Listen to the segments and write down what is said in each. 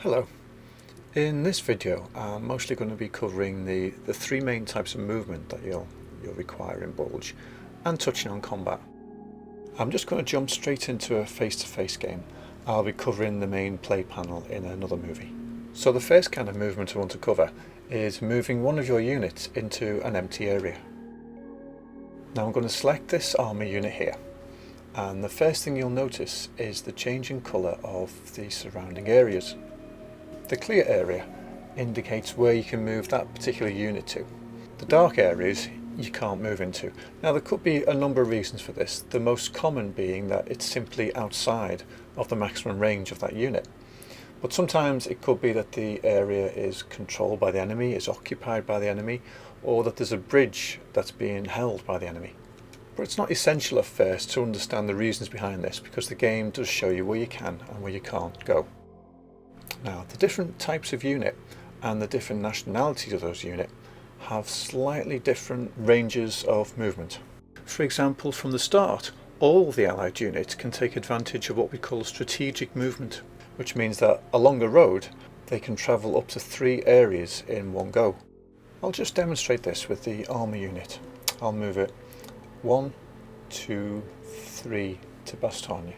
Hello. In this video I'm mostly going to be covering the three main types of movement that you'll require in Bulge and touching on combat. I'm just going to jump straight into a face-to-face game. I'll be covering the main play panel in another movie. So the first kind of movement I want to cover is moving one of your units into an empty area. Now I'm going to select this army unit here, and the first thing you'll notice is the change in colour of the surrounding areas. The clear area indicates where you can move that particular unit to. The dark areas you can't move into. Now there could be a number of reasons for this, the most common being that it's simply outside of the maximum range of that unit. But sometimes it could be that the area is controlled by the enemy, is occupied by the enemy, or that there's a bridge that's being held by the enemy. But it's not essential at first to understand the reasons behind this, because the game does show you where you can and where you can't go. Now, the different types of unit and the different nationalities of those units have slightly different ranges of movement. For example, from the start, all the allied units can take advantage of what we call strategic movement, which means that along the road they can travel up to 3 areas in one go. I'll just demonstrate this with the armor unit. I'll move it 1, 2, 3 to Bastogne.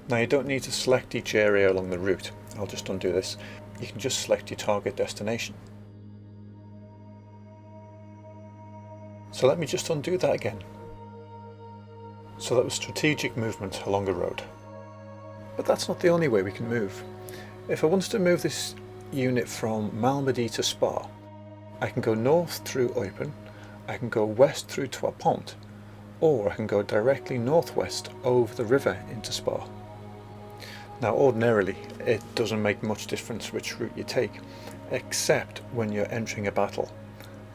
Now you don't need to select each area along the route. I'll just undo this. You can just select your target destination. So let me just undo that again. So that was strategic movement along a road. But that's not the only way we can move. If I wanted to move this unit from Malmedy to Spa, I can go north through Eupen, I can go west through Trois Ponts, or I can go directly northwest over the river into Spa. Now ordinarily it doesn't make much difference which route you take, except when you're entering a battle.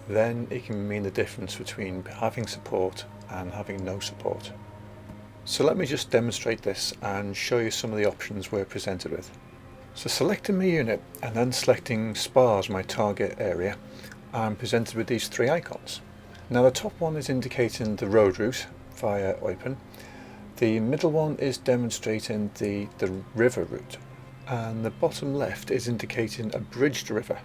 Then it can mean the difference between having support and having no support. So let me just demonstrate this and show you some of the options we're presented with. So selecting my unit and then selecting Spa as my target area, I'm presented with these 3 icons. Now the top one is indicating the road route via Eupen. The middle one is demonstrating the river route, and the bottom left is indicating a bridged river.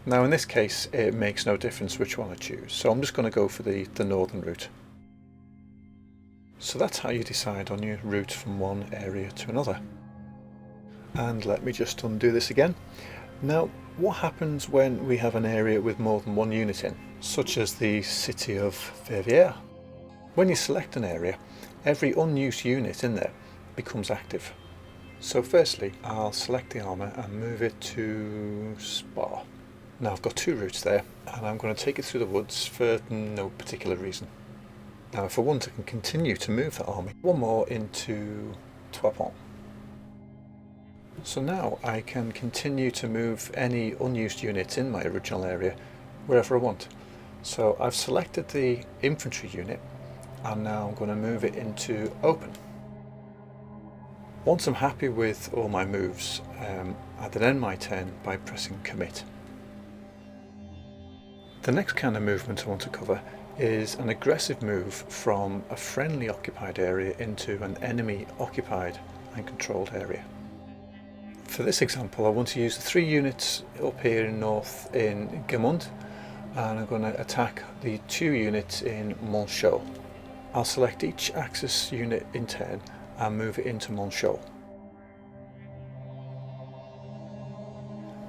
Now in this case it makes no difference which one I choose, so I'm just going to go for the northern route. So that's how you decide on your route from one area to another. And let me just undo this again. Now what happens when we have an area with more than one unit in, such as the city of Verviers? When you select an area, every unused unit in there becomes active. So firstly, I'll select the armour and move it to Spa. Now I've got 2 routes there, and I'm going to take it through the woods for no particular reason. Now if I want, I can continue to move the army one more into Trois Ponts. So now I can continue to move any unused units in my original area wherever I want. So I've selected the infantry unit, and now I'm going to move it into Eupen. Once I'm happy with all my moves, I then end my turn by pressing commit. The next kind of movement I want to cover is an aggressive move from a friendly occupied area into an enemy occupied and controlled area. For this example I want to use the 3 units up here in north in Gemund, and I'm going to attack the 2 units in Montchaux. I'll select each Axis unit in turn and move it into Montchaux.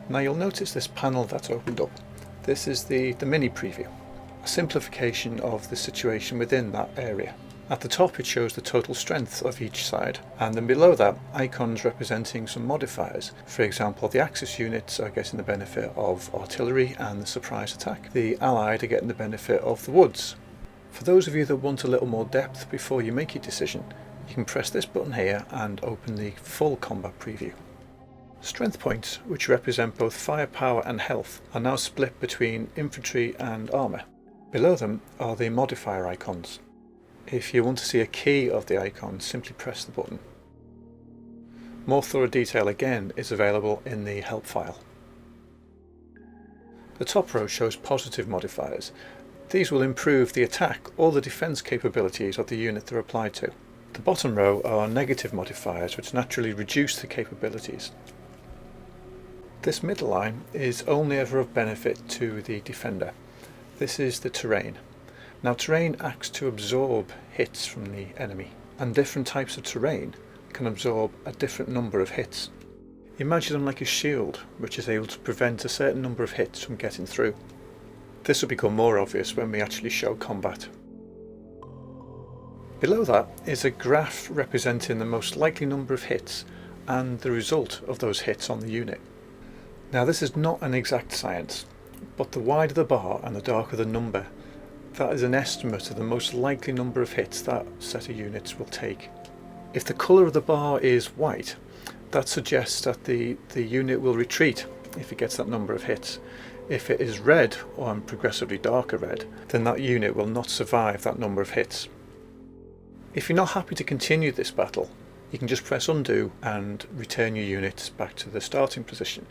Now you'll notice this panel that's opened up. This is the mini preview, a simplification of the situation within that area. At the top it shows the total strength of each side, and then below that icons representing some modifiers. For example, the Axis units are getting the benefit of artillery and the surprise attack. The Allied are getting the benefit of the woods. For those of you that want a little more depth before you make your decision, you can press this button here and open the full combat preview. Strength points, which represent both firepower and health, are now split between infantry and armour. Below them are the modifier icons. If you want to see a key of the icon, simply press the button. More thorough detail again is available in the help file. The top row shows positive modifiers. These will improve the attack or the defence capabilities of the unit they're applied to. The bottom row are negative modifiers which naturally reduce the capabilities. This middle line is only ever of benefit to the defender. This is the terrain. Now terrain acts to absorb hits from the enemy, and different types of terrain can absorb a different number of hits. Imagine them like a shield, which is able to prevent a certain number of hits from getting through. This will become more obvious when we actually show combat. Below that is a graph representing the most likely number of hits and the result of those hits on the unit. Now this is not an exact science, but the wider the bar and the darker the number, that is an estimate of the most likely number of hits that set of units will take. If the colour of the bar is white, that suggests that the unit will retreat if it gets that number of hits. If it is red, or progressively darker red, then that unit will not survive that number of hits. If you're not happy to continue this battle, you can just press undo and return your units back to the starting position.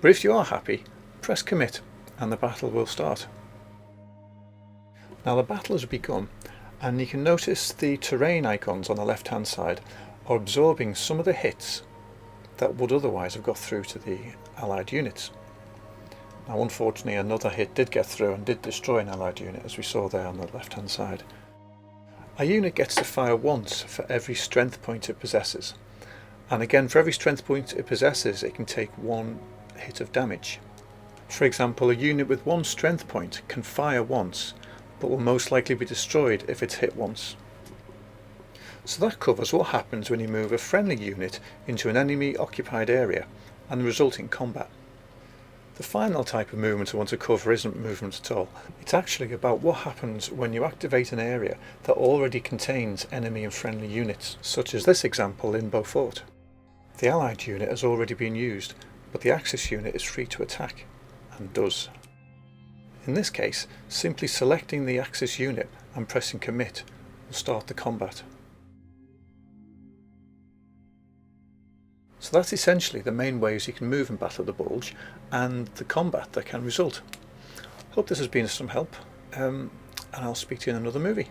But if you are happy, press commit and the battle will start. Now the battle has begun, and you can notice the terrain icons on the left hand side are absorbing some of the hits that would otherwise have got through to the allied units. Now unfortunately another hit did get through and did destroy an allied unit, as we saw there on the left hand side. A unit gets to fire once for every strength point it possesses, and again for every strength point it possesses it can take one hit of damage. For example, a unit with one strength point can fire once, but will most likely be destroyed if it's hit once. So that covers what happens when you move a friendly unit into an enemy occupied area and the resulting combat. The final type of movement I want to cover isn't movement at all. It's actually about what happens when you activate an area that already contains enemy and friendly units, such as this example in Beaufort. The allied unit has already been used, but the Axis unit is free to attack, and does. In this case, simply selecting the Axis unit and pressing commit will start the combat. So that's essentially the main ways you can move in Battle of the Bulge and the combat that can result. Hope this has been some help, and I'll speak to you in another movie.